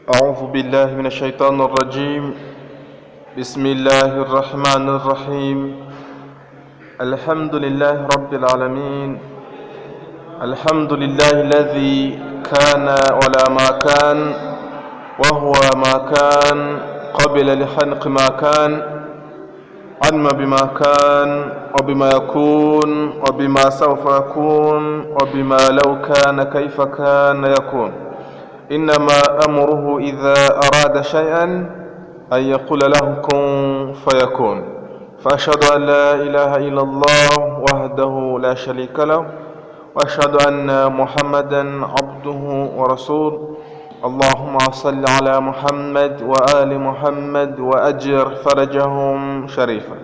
أعوذ بالله من الشيطان الرجيم. بسم الله الرحمن الرحيم. الحمد لله رب العالمين. الحمد لله الذي كان ولا ما كان وهو ما كان قبل لخلق ما كان علم بما كان وبما يكون وبما سوف يكون وبما لو كان كيف كان يكون. إنما أمره إذا أراد شيئا أن يقول له كن فيكون. فأشهد أن لا إله إلا الله وحده لا شريك له وأشهد أن محمدا عبده ورسوله. اللهم صل على محمد وآل محمد وأجر فرجهم شريفا.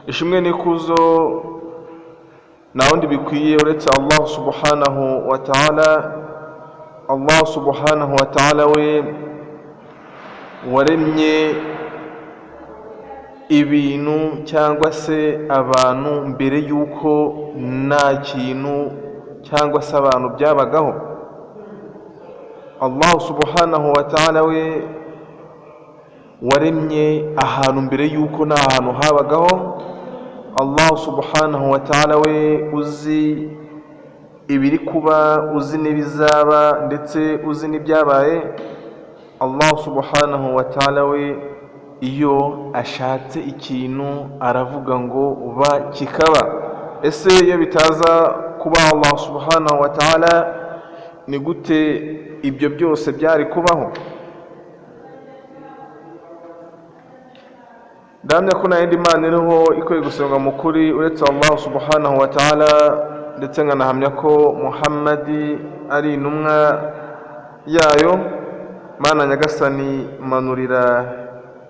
ishimwe n'ikuzo nta wundi bikwiye uretse Allah subhanahu wa ta'ala. Allah subhanahu wa ta'ala we waremye ibintu cyangwa se abantu mbere yuko nta kintu cyangwa se abantu byabagaho. Allah subhanahu wa ta'ala we waremye ahantu mbere yuko nta hantu habagaho. Allah subhanahu wa ta'ala we uzi ibiri kuba, uzi n'ibizaba ndetse uzi n'ibyabaye. Allah subhanahu wa ta'ala we iyo ashatse ikintu aravuga ngo ba kikaba. Ese iyo bitaza kuba Allah subhanahu wa ta'ala ni gute ibyo byose byari kubaho? Ndamya ko nta yindi Mana iriho ikwiye gusenga mu kuri uretse Allah subhanahu wa ta'ala, ndetse nkanahamya ko Muhammadi ari intumwa yayo. Mana nyagasani, manurira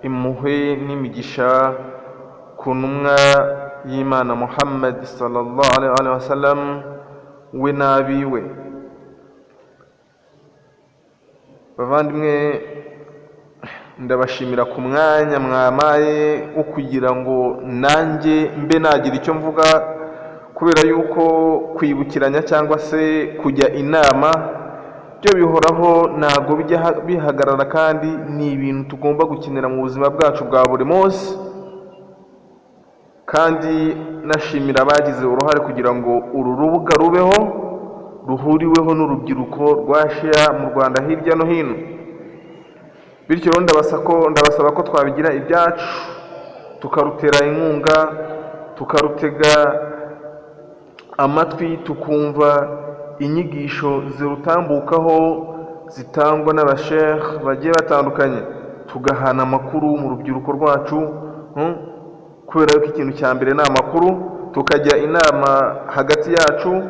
impuhwe n'imigisha ku ntumwa y'Imana Muhammad sallallahu alaihi wa sallam we n'abiwe. Bavandimwe, ndabashimira ku mwanya mwamaye wo kugira ngo nanjye mbe nagira icyo mvuga, kubera yuko kwibukiranya cyangwa se kujya inama byo bihoraho, ntabwo bijya bihagarara, kandi ni ibintu tugomba gukenera mu buzima bwacu bwa buri munsi. Kandi nashimira abagize uruhare kugira ngo uru rubuga rubeho, ruhuriweho n'urubyiruko rwa Shia mu Rwanda hirya no hino. Bityo rero ndabasaba ko twabigira ibyacu, tukarutera inkunga, tukarutega amatwi, tukumva inyigisho zirutambukaho zitangwa n'abashekh bagiye batandukanye, tugahana amakuru mu rubyiruko rwacu, kubera yuko ikintu cya mbere ni amakuru, tukajya inama hagati yacu.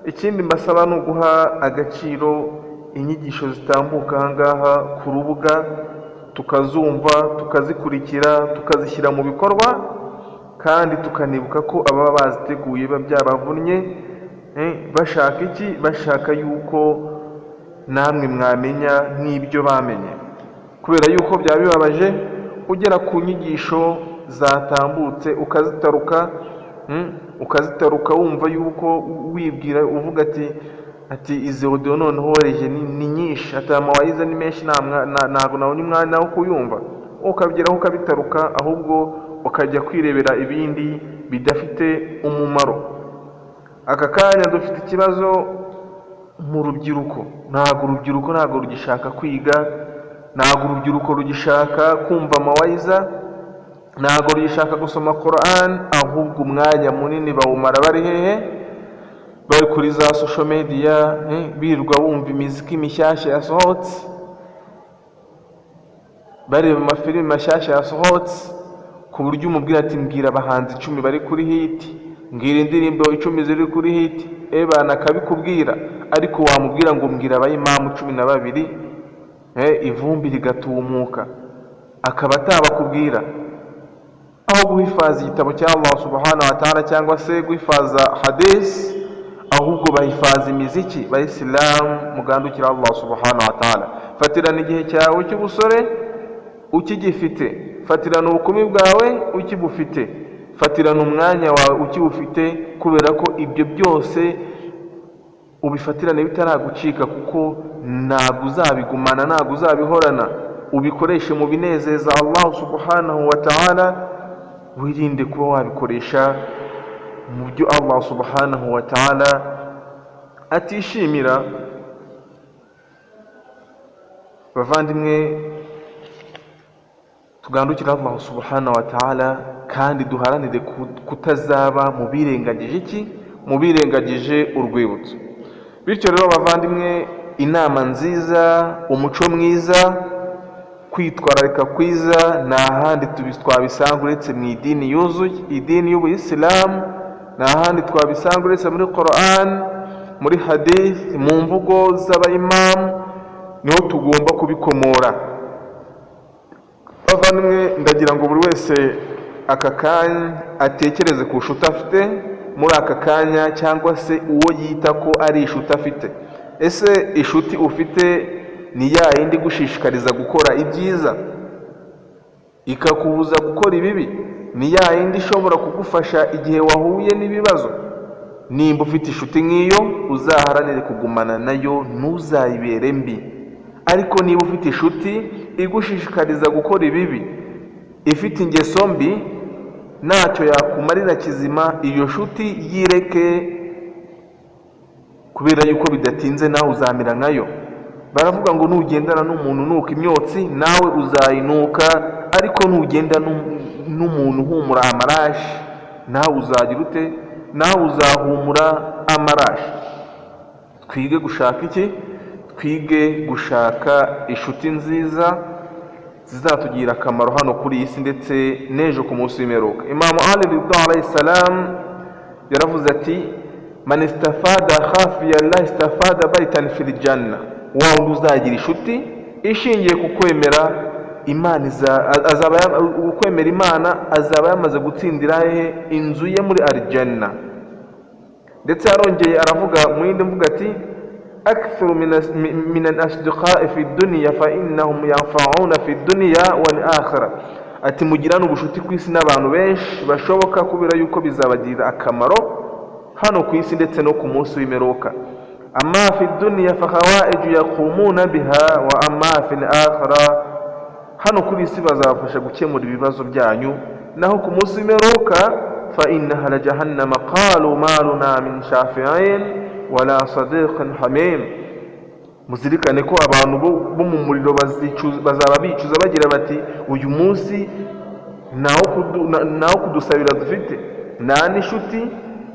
Ikindi mbasaba ni uguha agaciro inyigisho zitambuka ahangaha ku rubuga, tukazumva, tukazikurikira, tukazishyira mu bikorwa, kandi tukanibuka ko ababa baziteguye biba byabavunnye. Bashaka iki? Bashaka yuko namwe mwamenya nk'ibyo bamenye, kubera yuko byaba bibabaje ugera ku nyigisho zatambutse ukazitaruka wumva yuko wibwira, uvuga ati izi audio noneho reje ni nyinshi, ati amawayiza ni menshi, ntabwo nabona umwanya wo kuyumva. Ukabigeraho ukabitaruka, ahubwo ukajya kwirebera ibindi bidafite umumaro. Aka kanya dufite ikibazo mu rubyiruko. Ntabwo rugishaka kwiga, ntabwo urubyiruko rugishaka kumva amawayiza, ntabwo rugishaka gusoma Quran, ahubwo umwanya munini bawumara bari hehe? Bari kuri za social media, birirwa bumva imiziki mishyashya yasohotse, bareba amafilimi mashyashya yasohotse, ku buryo umubwira ati mbwira abahanzi 10 bari kuri hit, mbwira indirimbo 10 ziri kuri hit, bana akabikubwira. Ariko wamubwira ngo mbwira abayimamu 12, ivumbi rigatumuka, akaba atabakubwira. Aho guhifaza igitabo cya Allah subhanahu wa ta'ala cyangwa se guhifaza hadith, ahubwo bahifaza imiziki. Bayisilamu mugandukira Allah subhanahu wa ta'ala. Fatirana igihe cyawe cy'ubusore ukigifite, fatirana ubukumi bwawe ukibufite, fatirana umwanya wawe ukibufite, kubera ko ibyo byose ubifatirane bitaragucika, kuko ntabwo uzabigumana, ntabwo uzabihorana. Ubikoreshe mu binezeza Allah subhanahu wa ta'ala, wirinde kuba wabikoresha mu byo Allah subhanahu wa ta'ala atishimira. Bavandimwe, tugandukira Allah subhanahu wa ta'ala kandi duharanire kutazaba mu birengagije iki? Mu birengagije urwibutso. Bityo rero bavandimwe, inama nziza, umuco mwiza, kwitwararika kwiza nta handi twabisanga uretse mu idini yuzuye, idini y'Ubuyisilamu. Nta handi twabisanga uretse muri Quran, muri hadith, mu mvugo z'abayimamu, niho tugomba kubikomora. Bavandimwe, ndagira ngo buri wese aka kanya atekereze ku nshuti afite muri aka kanya, cyangwa se uwo yita ko ari inshuti afite. Ese inshuti ufite ni ya yindi gushishikariza gukora ibyiza ikakubuza gukora ibibi? Ni ya yindi ishobora kugufasha igihe wahuye n'ibibazo? Nimba ufite inshuti nk'iyo, uzaharanire kugumana nayo, ntuzayibere mbi. Ariko niba ufite inshuti igushishikariza gukora ibibi, ifite ingeso mbi, ntacyo yakumarira kizima, iyo nshuti yireke, kubera yuko bidatinze nawe uzamera nkayo. Baravuga ngo nugendana n'umuntu nuka imyotsi, nawe uzayinuka. Ariko nugenda n'umuntu uhumura amarashi, nawe uzagira ute? Nawe uzahumura amarashi. Twige gushaka iki? Twige gushaka inshuti nziza zizatugira akamaro hano kuri iyi si ndetse n'ejo ku munsi w'imperuka. Imam Ali ridha alayhi salam yaravuze ati, man istafada khafiya Allah istafada baitan fil janna. Wa uzagira inshuti ishingiye ku kwemera Imana, ukwemera Imana azaba yamaze gutsindira inzu ye muri aljanna. Ndetse arongeye aravuga mu yindi mvuga ati, aktharu min al-asdiqa'i fi dunya fa innahum yanfa'una fi dunya wal akhirah. Ati mugirana ubushuti ku isi n'abantu benshi bashoboka, kubera yuko bizabagirira akamaro hano ku isi ndetse no ku munsi w'imperuka. Amma fi dunya fa khawaiju yaqumuna biha wa amma fi al-akhirah, hano kuri isi bazabafasha gukemura ibibazo byanyu, naho ku munsi w'imperuka fa innaha la jahannama qalu maluna min shafi'in wala sadiqin hamim. Muzirikane ko abantu bo mu muriro bazaba bicuza bagira bati, uyu munsi naho kudusabira dufite, nta n'inshuti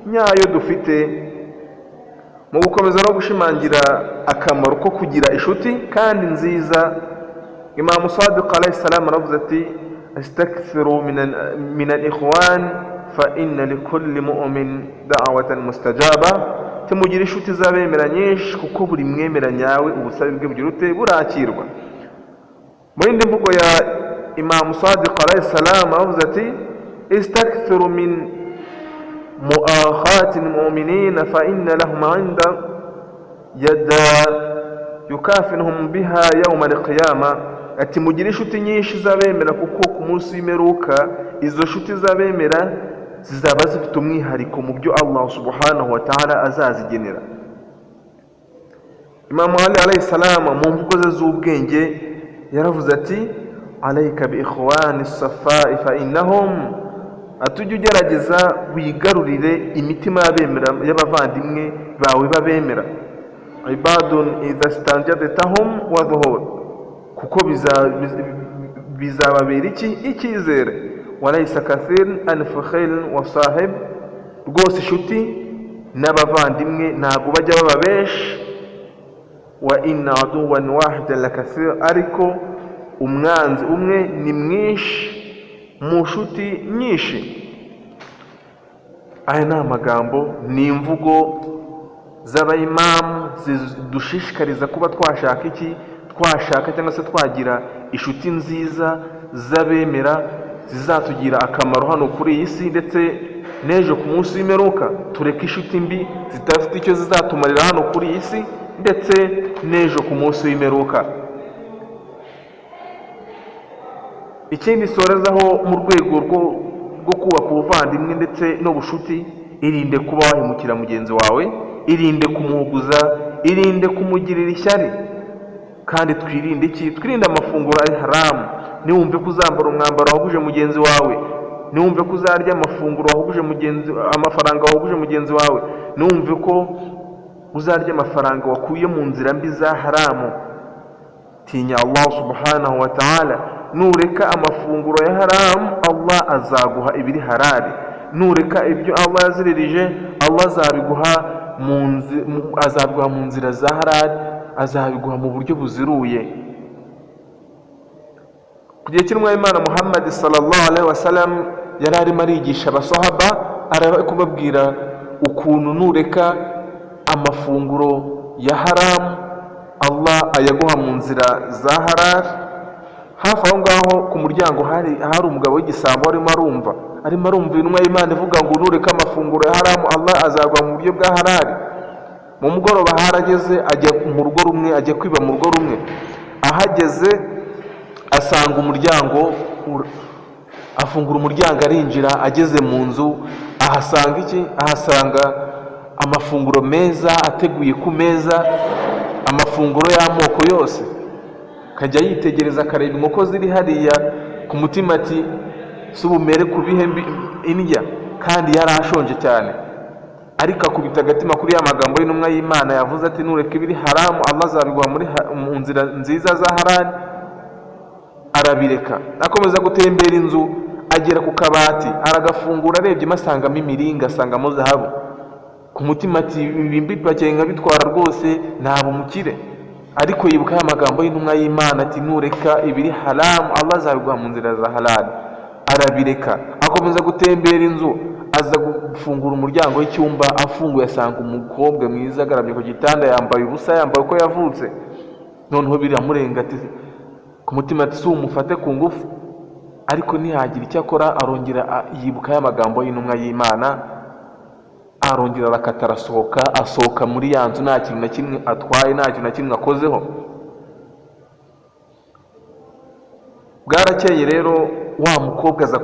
nyayo dufite. Mu gukomeza no gushimangira akamaro ko kugira inshuti kandi nziza, Imam Sadiq alayhi salam aravuze ati, astakthiru min al-ikhwan fa inna likulli mu'min da'watan mustajaba. Tumugira inshuti z'abemera nyinshi, kuko buri mwemera nyawe ubusabe bwe bugira ute? Burakirwa. Muri indi mvugo ya Imam Sadiq alayhi salam aravuze ati, istakthiru min mu'akhatil mu'minina fa inna lahum 'inda yadda yukafinuhum biha yawm al-qiyamah. Ati mugire inshuti nyinshi z'abemera, kuko ku munsi w'imperuka izo nshuti z'abemera zizaba zifite umwihariko mu byo Allah subhanahu wa ta'ala azazigenera. Imam Ali alayhi salam mu mvugo ze z'ubwenge yaravuze ati, alayka bi ikhwani as-safa'i fa innahum, atujye ugerageza wigarurire imitima y'abavandimwe bawe babemera. Ibadun idha stanjadtahum wa dhuhur, kuko bizababera icyizere. Walaysa kathir an fakhil wa sahib, rwose inshuti n'abavandimwe ntabwo bajya baba benshi. Wa inna aduwan wahidan la kathir, ariko umwanzi umwe ni mwinshi mu nshuti nyinshi. Aya ni amagambo, ni imvugo z'abayimamu zidushishikariza kuba twashaka iki? Twashaka cyangwa se twagira inshuti nziza z'abemera zizatugira akamaro hano kuri iyi si ndetse n'ejo ku munsi w'imperuka. Tureke inshuti mbi zidafite icyo zizatumarira hano kuri iyi si ndetse n'ejo ku munsi w'imperuka. Ikindi sorezaho mu rwego rwo kubaka ubuvandimwe ndetse n'ubushuti, irinde kuba wahemukira mugenzi wawe, irinde kumuhuguza, irinde kumugirira ishyari. Kandi twirinde iki? Twirinde amafunguro ari haramu. Niwumve ko uzambara umwambaro wahuguje mugenzi wawe, niwumve ko uzarya amafunguro wahuguje amafaranga wahuguje mugenzi wawe, niwumve ko uzarya amafaranga wakuye mu nzira mbi za haramu. Tinya Allah subhanahu wa ta'ala. Nureka amafunguro ya haramu, Allah azaguha ibiri halali. Nureka ibyo Allah yaziririje, Allah azabiguha mu nzira za halali, azabiguha mu buryo buziruye. Ku gihe cy'intumwa y'Imana Muhammad sallallahu alaihi wasallam yari arimo arigisha abasahaba, araba kubabwira ukuntu nureka amafunguro ya haramu, Allah ayaguha mu nzira za halali. Hafi aho ngaho ku muryango hari umugabo w'igisambo arimo arumva intumwa y'Imana ivuga ngo nureka amafunguro ya haramu, Allah azaguha mu buryo bwa halali. Mu mugoroba harageze, ajya mu rugo rumwe, ajya kwiba mu rugo rumwe. Ahageze asanga umuryango, afungura umuryango arinjira. Ageze mu nzu ahasanga iki? Ahasanga amafunguro meza ateguye ku meza, amafunguro y'amoko yose. Kajya yitegereza akareba inkoko ziri hariya, ku mutima ati subumere kubihe indya, kandi yari ashonje cyane. Ariko akubita agatima kuri ya magambo y'intumwa y'Imana yavuze ati nureka ibiri haramu, Allah azabiguha mu nzira nziza za halali. Arabireka, akomeza gutembera inzu, agera ku kabati aragafungura, arebye asangamo imiringa, asangamo zahabu. Ku mutima ati ibi mbipakiye nkabitwara rwose ntabwo umukire. Ariko yibuka ya magambo y'intumwa y'Imana ati nureka ibiri haramu, Allah azabiguha mu nzira za halali. Arabireka, akomeza gutembera inzu, aza gufungura umuryango w'icyumba. Afunguye asanga umukobwa mwiza agaramye ku gitanda, yambaye ubusa, yambaye uko yavutse. Noneho biramurenga ati ku mutima ati si umufate ku ngufu. Ariko ntihagira icyo akora, arongera yibuka ya magambo y'intumwa y'Imana, arongera arakata, asohoka muri ya nzu, nta kintu na kimwe atwaye, nta kintu na kimwe akozeho. Bwarakeye rero wa mukobwa aza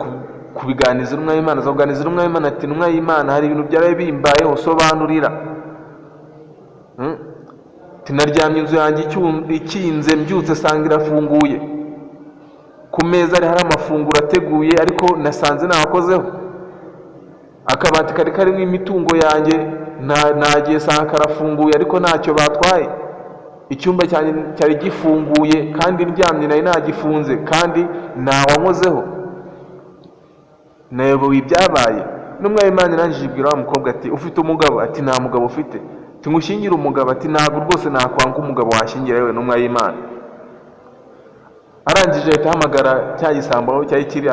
kubiganiza intumwa y'Imana, azakuganiza intumwa y'Imana ati intumwa y'Imana, hari ibintu byaraye bimbayeho, sobanurira. Naryamye inzu yanjye ikinze, mbyutse sanga irafunguye, ku meza hari amafunguro ateguye, ariko nasanze ntakozeho. Akabati kari karimo imitungo yanjye nagiye sanga karafunguye, ariko ntacyo batwaye. Icyumba cyari gifunguye, kandi ndyamye nari nagifunze, kandi ntawankozeho. Nayoboye ibyabaye. Intumwa y'Imana irangije ibwira wa mukobwa ati ufite umugabo? Ati nta mugabo ufite. Ngushyingire umugabo? Ati ntabwo rwose nakwanga umugabo washyingira yewe intumwa y'Imana. Arangije ahita ahamagara cya gisambo cyari kiri,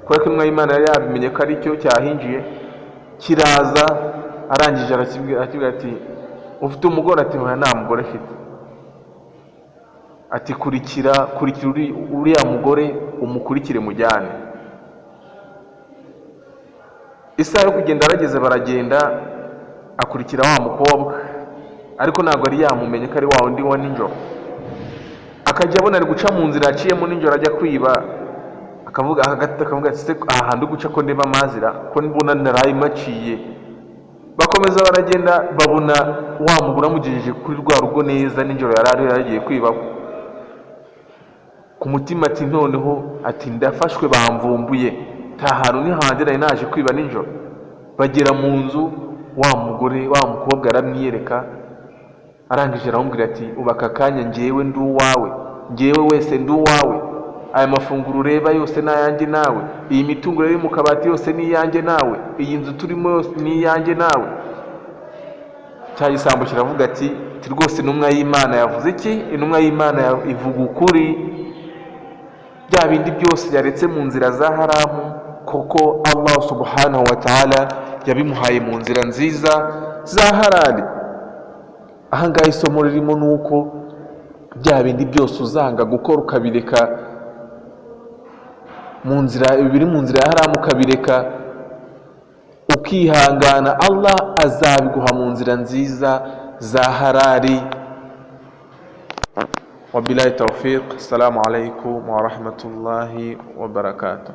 kubera ko intumwa y'Imana yari yabimenye ko ari cyo cyahinjiye. Kiraza, arangije arakibwira ati ufite umugore? Ati nta mugore afite. Ati kurikira uriya mugore, umukurikire mujyane. Isaha yo kugenda arageze, baragenda, akurikira wa mukobwa, ariko ntabwo ari yamumenye ko ari wa wundi wa nijoro. Akajya abona ari guca mu nzira yaciyemo nijoro ajya kwiba, akavuga ati aha hantu guca ko ndeba amazira, ko mbona naraye maciye. Bakomeza baragenda, babona wa mugore amugejeje kuri rwa rugo neza, nijoro yari yaragiye kwiba. Ku mutima ati noneho, ati ndafashwe, bamvumbuye, nta hantu ni handi nari naje kwiba nijoro. Bagera mu nzu, wa mugore, wa mukobwa aramwiyereka. Arangije aramubwira ati ubaka kanya njyewe ndi uwawe, njyewe wese ndi uwawe. Aya mafunguro ureba yose ni ayanjye nawe, iyi mitungo iri mu kabati yose ni iyanjye nawe, iyi nzu turimo yose ni iyanjye nawe. Cya gisambo kiravuga ati rwose intumwa y'Imana yavuze iki? Intumwa y'Imana ivuga ukuri. Bya bindi byose yaretse mu nzira za haramu, koko Allah subhanahu wa ta'ala yabimuhaye mu nzira nziza za halali. Ahangaha isomo ririmo nuko bya bindi byose uzanga gukora ukabireka, mu nzira biri mu nzira ya haramu ukabireka, ukihangana, Allah azabiguha mu nzira nziza za halali. Wabillahi tawfiq. Assalamu alaikum wa rahmatullahi wa barakatuh.